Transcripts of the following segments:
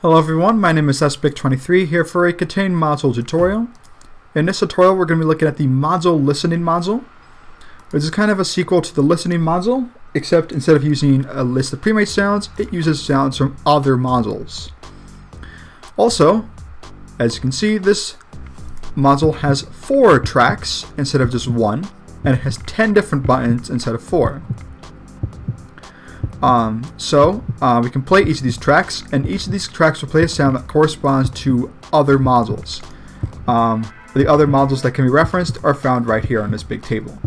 Hello everyone, my name is Espik23 here for a KTaNE module tutorial. In this tutorial we're going to be looking at the module listening module, which is kind of a sequel to the listening module, except instead of using a list of pre-made sounds, it uses sounds from other modules. Also, as you can see, this module has 4 tracks instead of just 1, and it has 10 different buttons instead of 4. We can play each of these tracks, and each of these tracks will play a sound that corresponds to other modules. The other modules that can be referenced are found right here on this big table.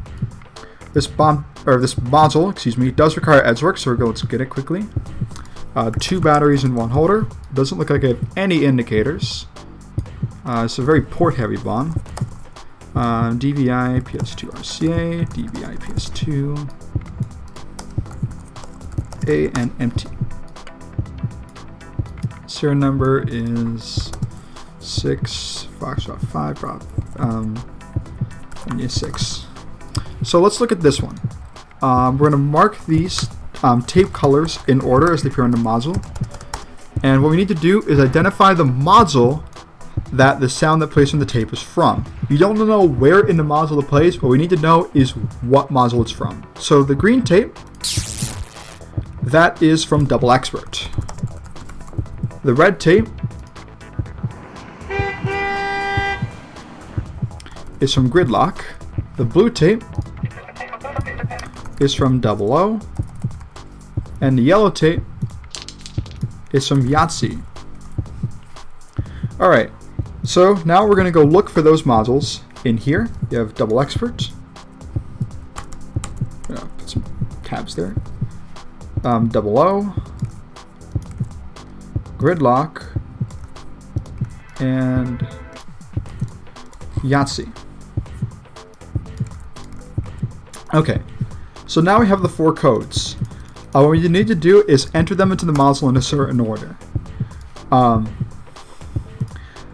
This module, does require edge work, so we're going to get it quickly. 2 batteries and 1 holder. Doesn't look like I have any indicators. It's a very port-heavy bomb. DVI, PS2 RCA, DVI, PS2. A and empty. Serial number is 6 Foxtrot 5 6. So let's look at this one. We're going to mark these tape colors in order as they appear on the module, and what we need to do is identify the module that the sound that plays from the tape is from. You don't know where in the module it plays, what we need to know is what module it's from. So the green tape, that is from Double Expert. The red tape is from Gridlock. The blue tape is from Double O. And the yellow tape is from Yahtzee. Alright, so now we're going to go look for those modules in here. You have Double Expert. Put some tabs there. Double O, Gridlock, and Yahtzee. Okay, so now we have the 4 codes. What we need to do is enter them into the module in a certain order.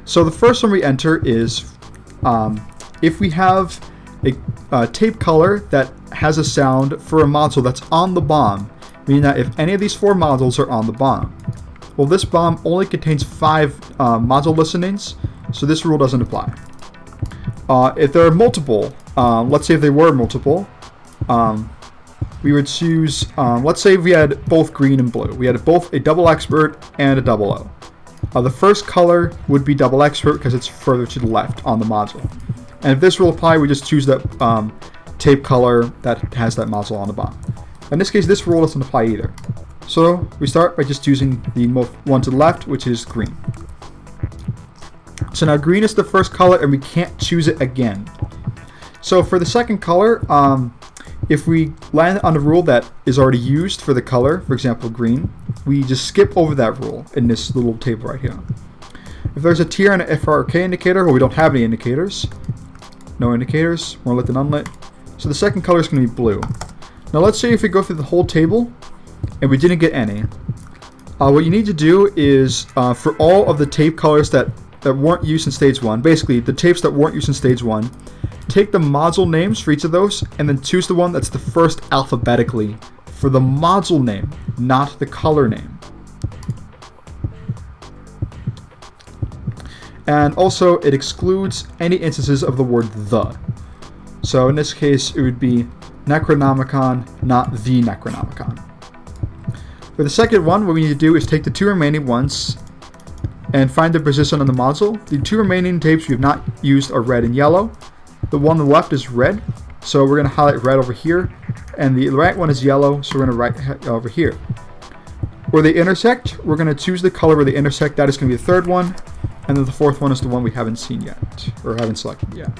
So the first one we enter is if we have a tape color that has a sound for a module that's on the bomb, meaning that if any of these 4 modules are on the bomb. Well, this bomb only contains 5 module listenings, so this rule doesn't apply. If there are multiple, let's say if they were multiple, we would choose, let's say we had both green and blue. We had both a Double Expert and a Double O. The first color would be Double Expert because it's further to the left on the module. And if this rule applied, we just choose that tape color that has that module on the bomb. In this case, this rule doesn't apply either. So we start by just choosing the one to the left, which is green. So now green is the first color, and we can't choose it again. So for the second color, if we land on a rule that is already used for the color, for example green, we just skip over that rule in this little table right here. If there's a tier and an FRK indicator, well, we don't have any indicators. No indicators, more lit than unlit. So the second color is going to be blue. Now let's say if we go through the whole table and we didn't get any. What you need to do is for all of the tape colors that weren't used in stage 1, basically the tapes that weren't used in stage 1, take the module names for each of those and then choose the one that's the first alphabetically for the module name, not the color name. And also it excludes any instances of the word the. So in this case it would be Necronomicon, not the Necronomicon. For the second one, what we need to do is take the 2 remaining ones and find their position on the module. The 2 remaining tapes we have not used are red and yellow. The one on the left is red, so we're going to highlight red over here, and the right one is yellow, so we're going to write over here. Where they intersect, we're going to choose the color where they intersect. That is going to be the 3rd one, and then the 4th one is the one we haven't seen yet, or haven't selected yet.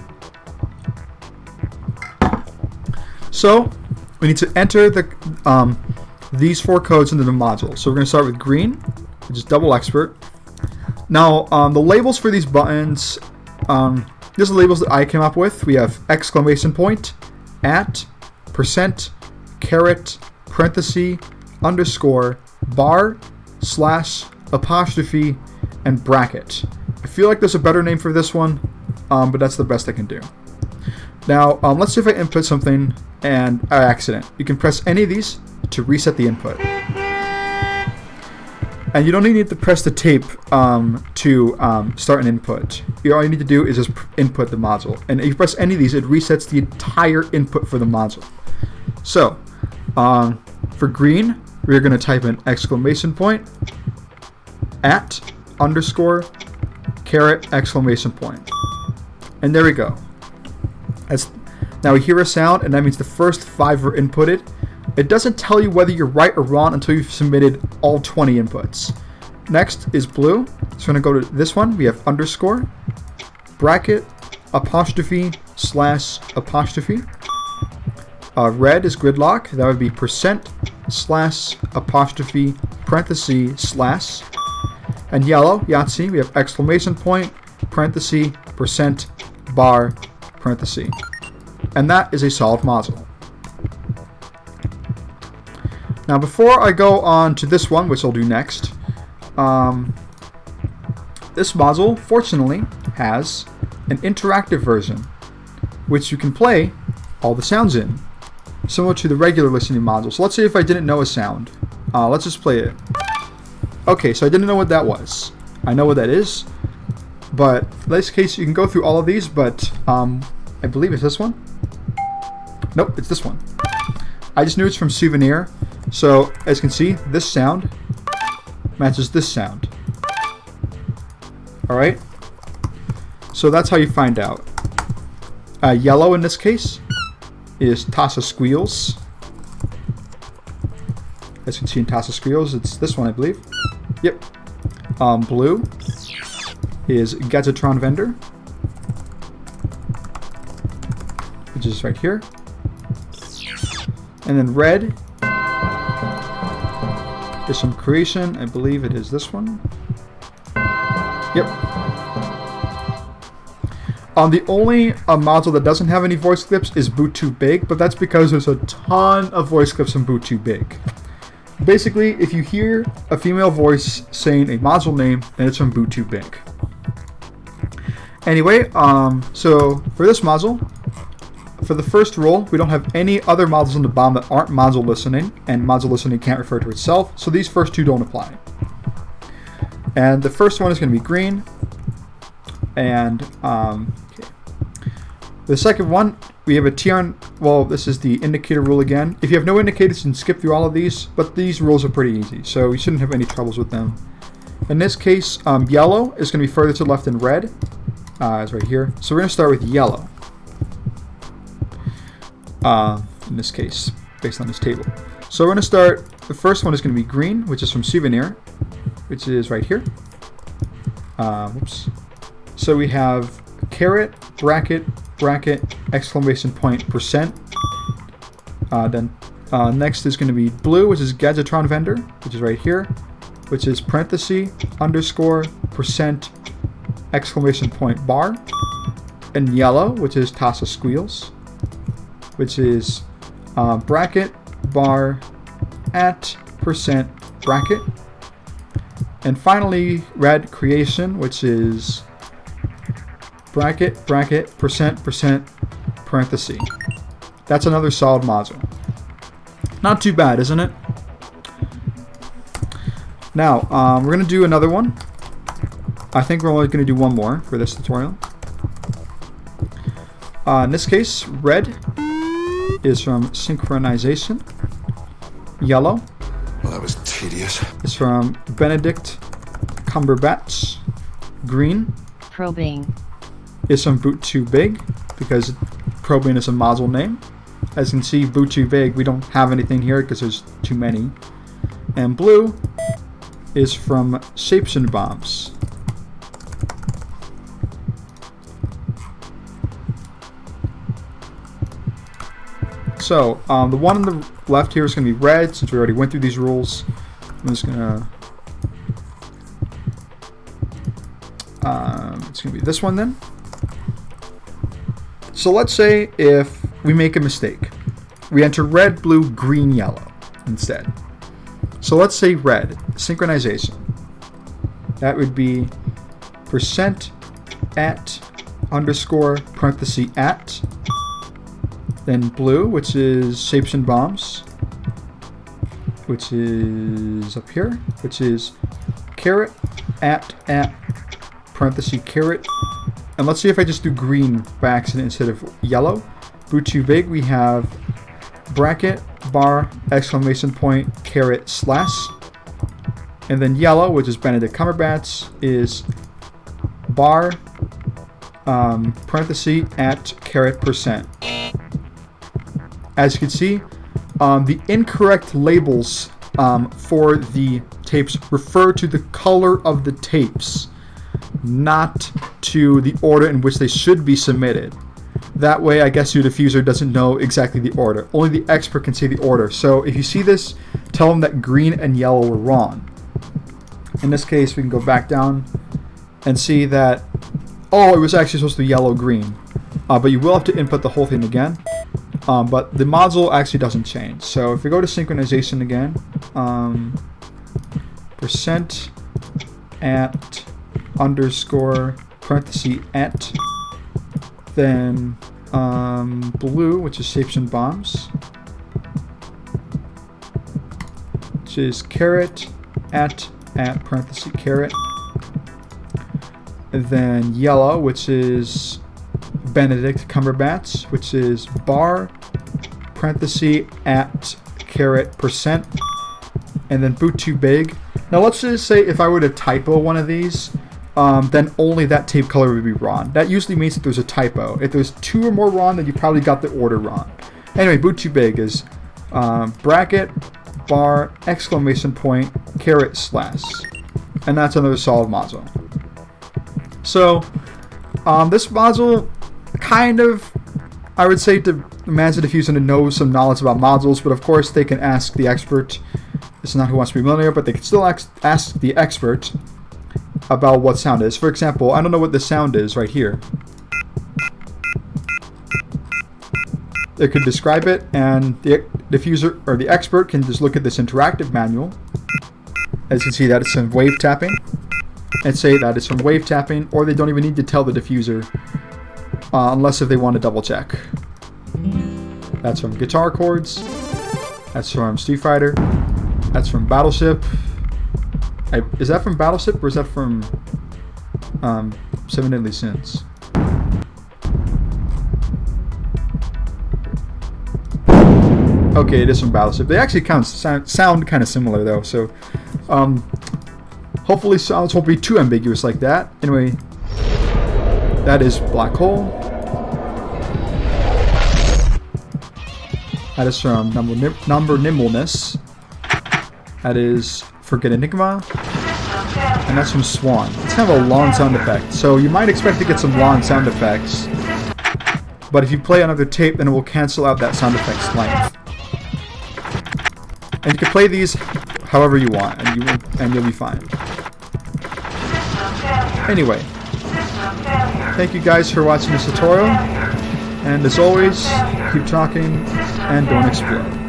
So we need to enter these 4 codes into the module. So we're going to start with green, which is Double Expert. Now the labels for these buttons, these are the labels that I came up with. We have exclamation point, at, percent, caret, parenthesis, underscore, bar, slash, apostrophe, and bracket. I feel like there's a better name for this one, but that's the best I can do. Now, let's see if I input something and by accident. You can press any of these to reset the input. And you don't even need to press the tape to start an input. All you need to do is just input the module. And if you press any of these, it resets the entire input for the module. So, for green, we're going to type in exclamation point, at, underscore, caret, exclamation point. And there we go. Now we hear a sound, and that means the first 5 are inputted. It doesn't tell you whether you're right or wrong until you've submitted all 20 inputs. Next is blue. So we're going to go to this one. We have underscore, bracket, apostrophe, slash, apostrophe. Red is gridlock. That would be percent, slash, apostrophe, parenthesis, slash. And yellow, Yahtzee, we have exclamation point, parenthesis, percent, bar, parenthesis. And that is a solved module. Now before I go on to this one, which I'll do next, this module fortunately has an interactive version, which you can play all the sounds in, similar to the regular listening module. So let's say if I didn't know a sound, let's just play it. Okay, so I didn't know what that was. I know what that is, but in this case you can go through all of these, but I believe it's this one. Nope, it's this one. I just knew it's from Souvenir. So, as you can see, this sound matches this sound. Alright? So that's how you find out. Yellow in this case is Tassa Squeals. As you can see in Tassa Squeals, it's this one, I believe. Yep. Blue is Gadgetron Vendor, which is right here. And then red is some creation. I believe it is this one. Yep. The only module that doesn't have any voice clips is Boot Too Big, but that's because there's a ton of voice clips in Boot Too Big. Basically, if you hear a female voice saying a module name, then it's from Boot Too Big. Anyway, so for this module, for the first rule, we don't have any other modules on the BOM that aren't module listening, and module listening can't refer to itself, so these first 2 don't apply. And the first one is going to be green, and okay. The second one, we have a T on, well, this is the indicator rule again. If you have no indicators, you can skip through all of these, but these rules are pretty easy, so you shouldn't have any troubles with them. In this case, yellow is going to be further to the left than red, it's right here. So we're going to start with yellow. In this case, based on this table. So we're going to start, the first one is going to be green, which is from Souvenir, which is right here. Whoops. So we have caret, bracket, exclamation point, percent. Then next is going to be blue, which is Gadgetron Vendor, which is right here, which is parenthesis, underscore, percent, exclamation point, bar. And yellow, which is Tassa Squeals, which is bracket, bar, at, percent, bracket. And finally, red creation, which is bracket, percent, parenthesis. That's another solid module. Not too bad, isn't it? Now, we're going to do another one. I think we're only going to do one more for this tutorial. In this case, red is from Synchronization. Yellow. Well, that was tedious. Is from Benedict Cumberbatch. Green. Probing. Is from Boot Too Big, because probing is a module name. As you can see, Boot Too Big, we don't have anything here because there's too many. And blue is from Shapes and Bombs. So, the one on the left here is going to be red, since we already went through these rules. I'm just going to... it's going to be this one then. So let's say if we make a mistake. We enter red, blue, green, yellow instead. So let's say red, synchronization. That would be percent at underscore parenthesis at. Then blue, which is Shapes and Bombs, which is up here, which is caret at parenthesis caret. And let's see if I just do green by accident instead of yellow. Boot too big, we have bracket, bar, exclamation point, caret, slash. And then yellow, which is Benedict Cumberbatch, is bar, parenthesis, at caret %. As you can see, the incorrect labels for the tapes refer to the color of the tapes, not to the order in which they should be submitted. That way, I guess your diffuser doesn't know exactly the order. Only the expert can say the order. So if you see this, tell them that green and yellow were wrong. In this case, we can go back down and see that, oh, it was actually supposed to be yellow-green. But you will have to input the whole thing again. But the module actually doesn't change. So if we go to synchronization again, percent at underscore parenthesis at, then blue, which is shapes and bombs, which is caret at parenthesis caret, and then yellow, which is Benedict Cumberbatch, which is bar parenthesis at caret %, and then boot too big. Now let's just say if I were to typo one of these, then only that tape color would be wrong. That usually means that there's a typo. If there's 2 or more wrong, then you probably got the order wrong. Anyway, boot too big is bracket, bar, exclamation point, caret, slash. And that's another solid module. So, this module kind of, I would say, demands a diffuser to know some knowledge about modules, but of course they can ask the expert. It's not Who Wants to Be a Millionaire, but they can still ask the expert about what sound is. For example, I don't know what the sound is right here. It could describe it, and the diffuser or the expert can just look at this interactive manual. As you can see, that it's some wave tapping, and say that it's from wave tapping, or they don't even need to tell the diffuser unless if they want to double check. That's from guitar chords. That's from Street Fighter. That's from Battleship. Is that from Battleship or is that from 7 Deadly Sins? Okay, it is from Battleship. They actually sound kind of similar though, so hopefully sounds won't be too ambiguous like that. Anyway, that is Black Hole. That is from Number Nimbleness. That is Forget Enigma. And that's from Swan. It's kind of a long sound effect, so you might expect to get some long sound effects. But if you play another tape, then it will cancel out that sound effect's length. And you can play these however you want, and you'll be fine. Anyway, thank you guys for watching this tutorial, and as always, keep talking and don't explode.